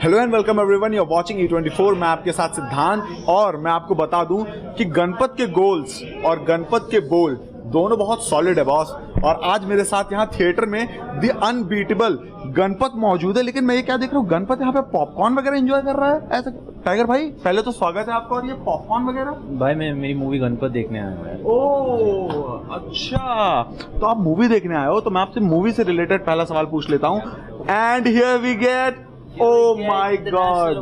Hello and welcome everyone, you are watching E24। मैं आपके साथ सिद्धांत, और मैं आपको बता दूं कि गणपत के गोल्स और गणपत के बोल दोनों बहुत सॉलिड है बॉस। और आज मेरे साथ यहाँ थिएटर में द अनबीटेबल गणपत मौजूद है। लेकिन मैं ये क्या देख रहा हूँ, गणपत यहाँ पे पॉपकॉर्न वगैरह एंजॉय कर रहा है ऐसा। टाइगर भाई पहले तो स्वागत है आपका। और ये पॉपकॉर्न वगैरह भाई मैं मेरी मूवी गणपत देखने आया हूँ यार। ओह अच्छा, तो आप मूवी देखने आए हो, तो मैं आपसे मूवी से रिलेटेड पहला सवाल पूछ लेता हूँ। And here we get, oh my god,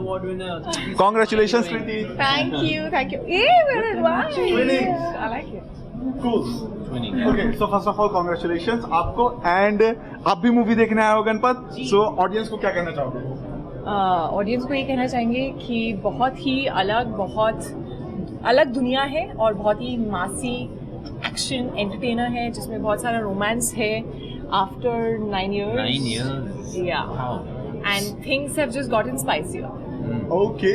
congratulations Kriti. Thank you. Yeah, very nice. Twinning. I like it. Cool. Okay, so first of all congratulations आपको। एंड आप भी मूवी देखने आए हो गणपत, सो ऑडियंस को क्या कहना चाहोगे? ऑडियंस को ये कहना चाहेंगे कि बहुत ही अलग दुनिया है और बहुत ही मासी एक्शन एंटरटेनर है जिसमें बहुत सारा रोमांस है। After 9 years. 9 years. Yeah. And things have just gotten spicier. Okay,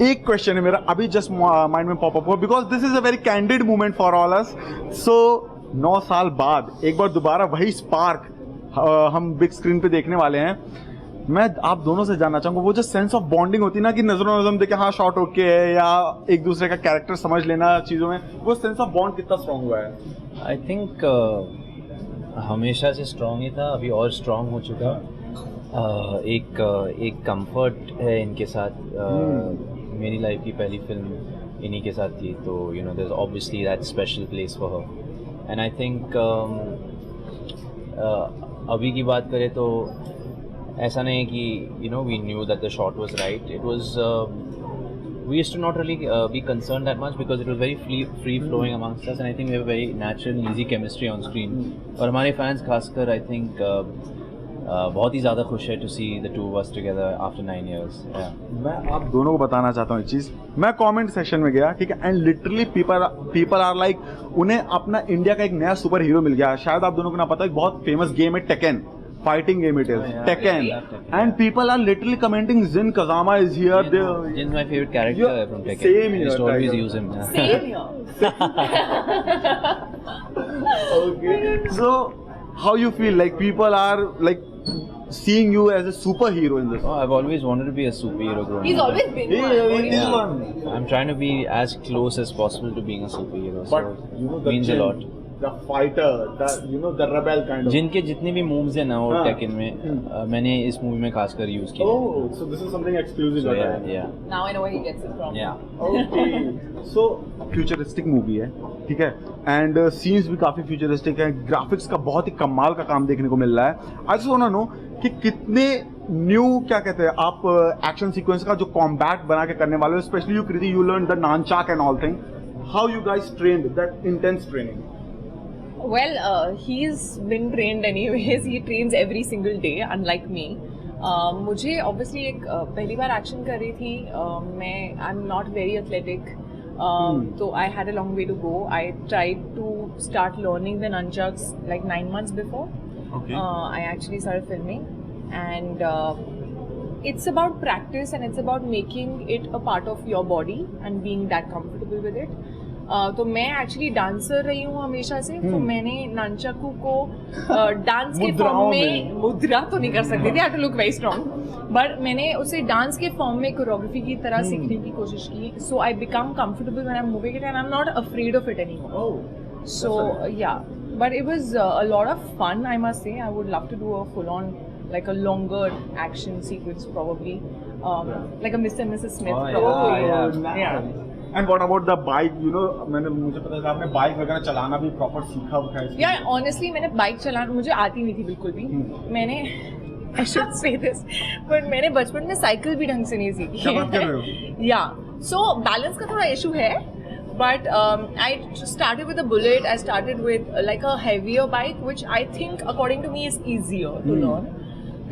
एक क्वेश्चन है मेरा अभी जस्ट माइंड में पॉप अप हुआ, because this is a very candid moment for all us. So 9 साल बाद एक बार दोबारा वही स्पार्क हम बिग स्क्रीन पे देखने वाले हैं। मैं आप दोनों से जानना चाहूंगा, वो जो सेंस ऑफ बॉन्डिंग होती है ना, कि नजरों नजर देखे हाँ शॉट ओके है, या एक दूसरे का कैरेक्टर समझ लेना चीजों में, वो सेंस ऑफ बॉन्ड कितना स्ट्रांग हुआ है? आई थिंक हमेशा से स्ट्रांग ही था, अभी और स्ट्रांग हो चुका। एक कंफर्ट है इनके साथ। मेरी लाइफ की पहली फिल्म इन्हीं के साथ थी, तो you know there is obviously that special place for her. And I think अभी की बात करें तो ऐसा नहीं है कि you know we knew that the shot was right. It was we used to not really be concerned that much because it was very free flowing amongst us, and I think we have a very natural and easy chemistry on screen. और हमारे fans खासकर I think बहुत ही ज़्यादा खुश है to see the two of us together after 9 years. Yeah. मैं आप दोनों को बताना चाहता हूँ एक चीज। मैं कमेंट सेक्शन में गया, ठीक है, and literally people are like, उन्हें अपना इंडिया का एक नया सुपर हीरो मिल गया। शायद आप दोनों को ना पता, एक बहुत फेमस गेम है Tekken, fighting game it is, Tekken, and people are literally commenting Jin Kazama is here. Jin is my favorite character from Tekken. Same I used to always use him. Same here. Okay, so how you feel like people are like seeing you as a superhero in this? Oh, I've always wanted to be a superhero growing He's up. always been Yeah, one. he is Yeah. one. I'm trying to be as close as possible to being a superhero. But so you know the means a Jin, lot. the fighter, the rebel kind of. जिनके जितने भी moves हैं ना वो हाँ. Taken में मैंने इस मूवी में खासकर यूज किया। Oh, so this is something exclusive. So, about it. yeah. Now I know where he gets it from. Yeah. Okay, so futuristic movie है, ठीक है, एंड सीन्स भी काफी फ्यूचरिस्टिक है, ग्राफिक्स का बहुत ही कमाल का काम देखने को मिल रहा है। I just want to know कि कितने न्यू क्या कहते हैं आप एक्शन सीक्वेंस का जो कॉम्बैट बना के करने वाले हो, specially you Kriti, you learn the nunchaku and all thing, how you guys trained that intense training? Well, he's been trained anyways. He trains every single day, unlike me. मुझे obviously एक पहली बार एक्शन कर रही थी। मैं I'm not very athletic, so I had a long way to go. I tried to start learning the nunchucks like 9 months before. Okay. I actually started filming, and it's about practice and it's about making it a part of your body and being that comfortable with it. तो मैं actually dancer रही हूँ हमेशा से, तो मैंने nunchaku को dance के फॉर्म में, मुद्रा तो नहीं कर सकती थी, I had to look very strong, but मैंने उसे डांस के फॉर्म में कोरियोग्राफी की तरह सीखने की कोशिश की। So I become comfortable when I am moving it and I am not afraid of it anymore. So yeah, but it was a lot of fun, I must say. I would love to do a full on like a longer action sequence probably, like a Mr. and Mrs. Smith probably. Yeah. And what about the bike? You know, मुझे पता है आपने bike वगैरह चलाना भी proper सीखा हुआ है। Yeah, honestly मैंने बाइक चलाना मुझे आती नहीं थी बिल्कुल भी। मैंने I should say this, but मैंने बचपन में साइकिल भी ढंग से नहीं सीखी। क्या बात कर रहे हो? Yeah, so बैलेंस का थोड़ा इशू है, but I started with a bullet. I started with like a heavier bike, which I think according to me is easier to learn.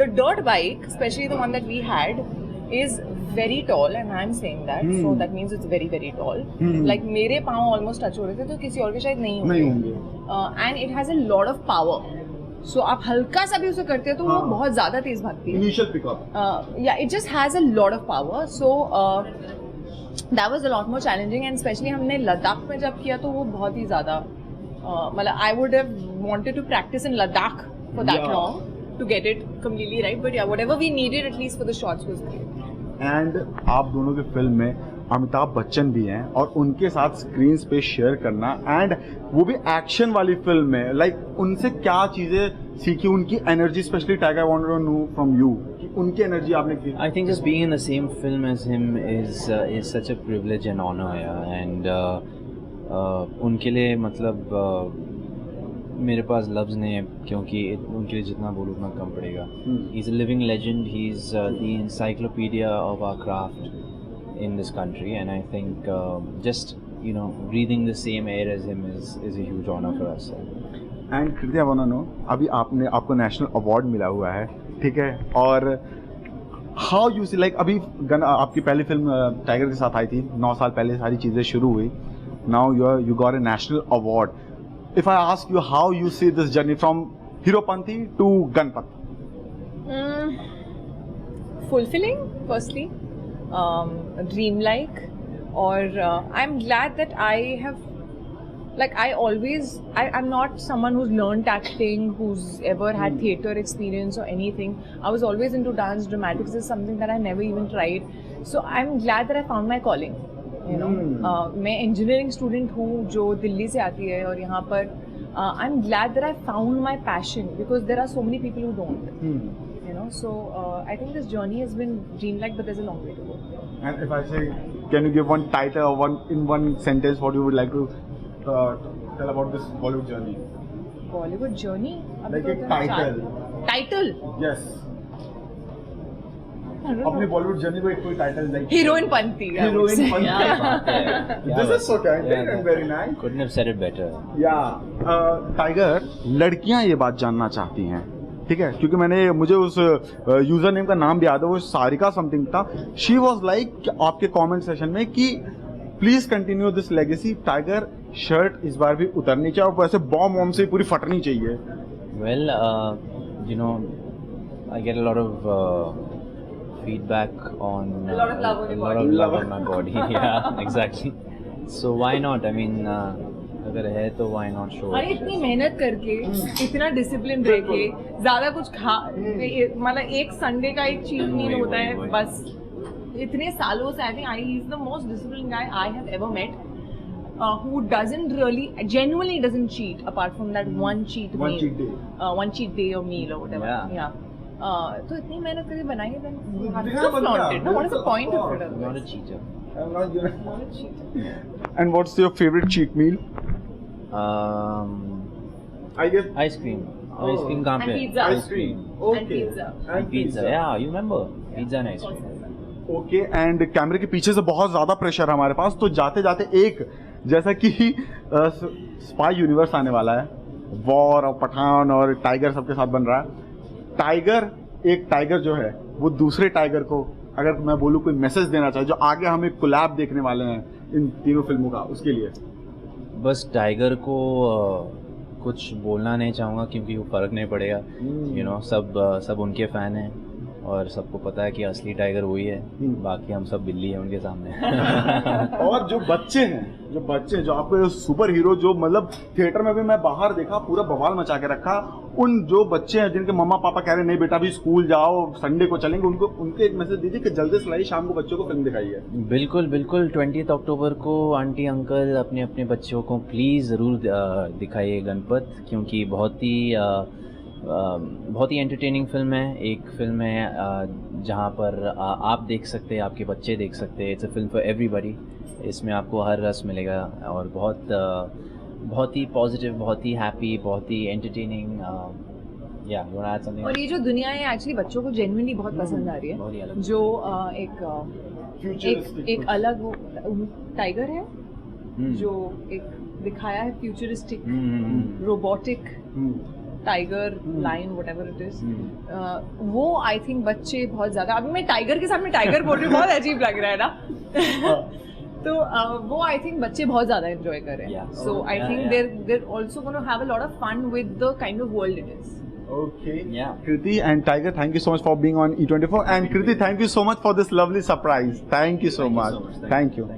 The dirt bike, especially the one that we had, is very tall, and I'm saying that, so that means it's very very tall. Like मेरे पाँव almost touch हो रहे थे, तो किसी और के शायद नहीं होंगे। And it has a lot of power. So आप हल्का सा भी उसे करते हो तो वो बहुत ज़्यादा तेज भागती है। Initial pickup. Yeah, it just has a lot of power. So that was a lot more challenging, and especially हमने लद्दाख में जब किया तो वो बहुत ही ज़्यादा मतलब I would have wanted to practice in Ladakh for that long. to get it completely right. But yeah, whatever we needed at least for the shots was great. And आप दोनों के फिल्म में अमिताभ बच्चन भी हैं और उनके साथ स्क्रीन पे शेयर करना एंड वो भी एक्शन वाली फिल्म में लाइक उनसे क्या चीज़ें सीखी, उनकी energy, specially Tiger, I want to know from you कि उनकी एनर्जी आपने की. I think just being in the same film as him is such a privilege and honor, yeah. And उनके लिए मतलब मेरे पास लफ्ज़ नहीं है क्योंकि उनके लिए जितना बोलूँ उतना कम पड़ेगा. He is a living legend, he is the encyclopedia of our craft in this country, and I think just breathing the same air as him is a huge honor for us. And Kriti, I want to know, अभी आपको national award मिला हुआ है, ठीक है, और how you see like अभी आपकी पहली फिल्म टाइगर के साथ आई थी 9 साल पहले, सारी चीज़ें शुरू हुई. Now you got a national award. If I ask you how you see this journey from Heropanti to Ganpat? Fulfilling, firstly, dreamlike, or I'm glad that I have, like I'm not someone who's learned acting, who's ever had theatre experience or anything. I was always into dance, dramatics is something that I never even tried. So I'm glad that I found my calling. मैं engineering student हूँ जो दिल्ली से आती है और यहाँ पर I am glad that I found my passion because there are so many people who don't. So I think this journey has been dreamlike, but there's a long way to go. And if I say, can you give one title or in one sentence what you would like to tell about this Bollywood journey? Bollywood journey? Like a title. Title? Yes. अपनी Bollywood journey को एक कोई title like heroine पंती. Heroine पंती. This is so candid and very nice. Couldn't have said it better. Yeah. Tiger, लड़कियां ये बात जानना चाहती हैं, ठीक है, क्योंकि मुझे उस यूजर नेम का नाम भी याद है, वो सारिका समथिंग था. शी वाज लाइक आपके कमेंट सेशन में कि please continue this legacy. Tiger shirt इस बार भी उतरनी चाहिए और वैसे बॉम्ब से पूरी फटनी चाहिए. Well, I get a lot of feedback on a lot of love on your body. Love on my body. Yeah, exactly. So why not? I mean, अगर है तो why not show? अरे इतनी मेहनत करके, इतना डिसिप्लिन रह के, ज्यादा कुछ मतलब एक संडे का एक चीट मील होता है बस. इतने सालों से I think he is the most disciplined guy I have ever met. Who doesn't really, genuinely doesn't cheat apart from that one cheat meal. One cheat day or meal or whatever. Yeah. तो इतनी मेहनत करके बनाई है, then have to flaunt it. No, what is the point of it? I'm not a cheater. I'm not Not a cheater. And what's your favorite cheat meal? I guess Ice cream. Ice cream कहाँ पे? And pizza. ice cream. And pizza. And pizza. Yeah, you remember? Pizza and ice cream. Okay. And कैमरे के पीछे से बहुत ज़्यादा pressure है हमारे पास, तो जाते जाते एक जैसा कि स्पाई यूनिवर्स आने वाला है, वॉर और पठान और टाइगर सबके साथ बन रहा है. एक टाइगर जो है वो दूसरे टाइगर को, अगर मैं बोलूँ कोई मैसेज देना चाहे, जो आगे हम एक कोलैब देखने वाले हैं इन तीनों फिल्मों का, उसके लिए बस टाइगर को कुछ बोलना नहीं चाहूँगा क्योंकि वो फ़र्क नहीं पड़ेगा. सब उनके फ़ैन हैं और सबको पता है कि असली टाइगर वही है, बाकी हम सब बिल्ली हैं उनके सामने. और जो बच्चे हैं जो आपको सुपर हीरो, जो मतलब थिएटर में भी मैं बाहर देखा पूरा बवाल मचा के रखा, उन जो बच्चे हैं जिनके मम्मा पापा कह रहे नहीं बेटा अभी स्कूल जाओ, संडे को चलेंगे, उनके एक मैसेज दीजिए कि जल्दी से लाइए, शाम को बच्चों को फिल्म दिखाइए. बिल्कुल 20 अक्टूबर को आंटी अंकल अपने बच्चों को प्लीज़ ज़रूर दिखाइए गणपत, क्योंकि बहुत ही एंटरटेनिंग फिल्म है. एक फिल्म है जहाँ पर आप देख सकते हैं, आपके बच्चे देख सकते हैं. It's a film for everybody. इसमें आपको हर रस मिलेगा और बहुत ही पॉजिटिव, बहुत ही हैप्पी, बहुत ही एंटरटेनिंग. और ये जो दुनिया है एक्चुअली बच्चों को जेन्युइनली बहुत पसंद आ रही है. जो एक अलग टाइगर है जो एक दिखाया है, futuristic robotic tiger line whatever it is, वो आई थिंक बच्चे बहुत ज्यादा, अभी मैं टाइगर के सामने टाइगर बोल रही हूँ, बहुत अजीब लग रहा है ना. तो वो आई थिंक बच्चे बहुत ज्यादा एंजॉय कर रहे हैं. So I think there also gonna have a lot of fun with the kind of world it is. Okay. Yeah. Kriti and Tiger, thank you so much for being on E24. And Kriti, thank you so much for this lovely surprise. Thank you so much. Thank you.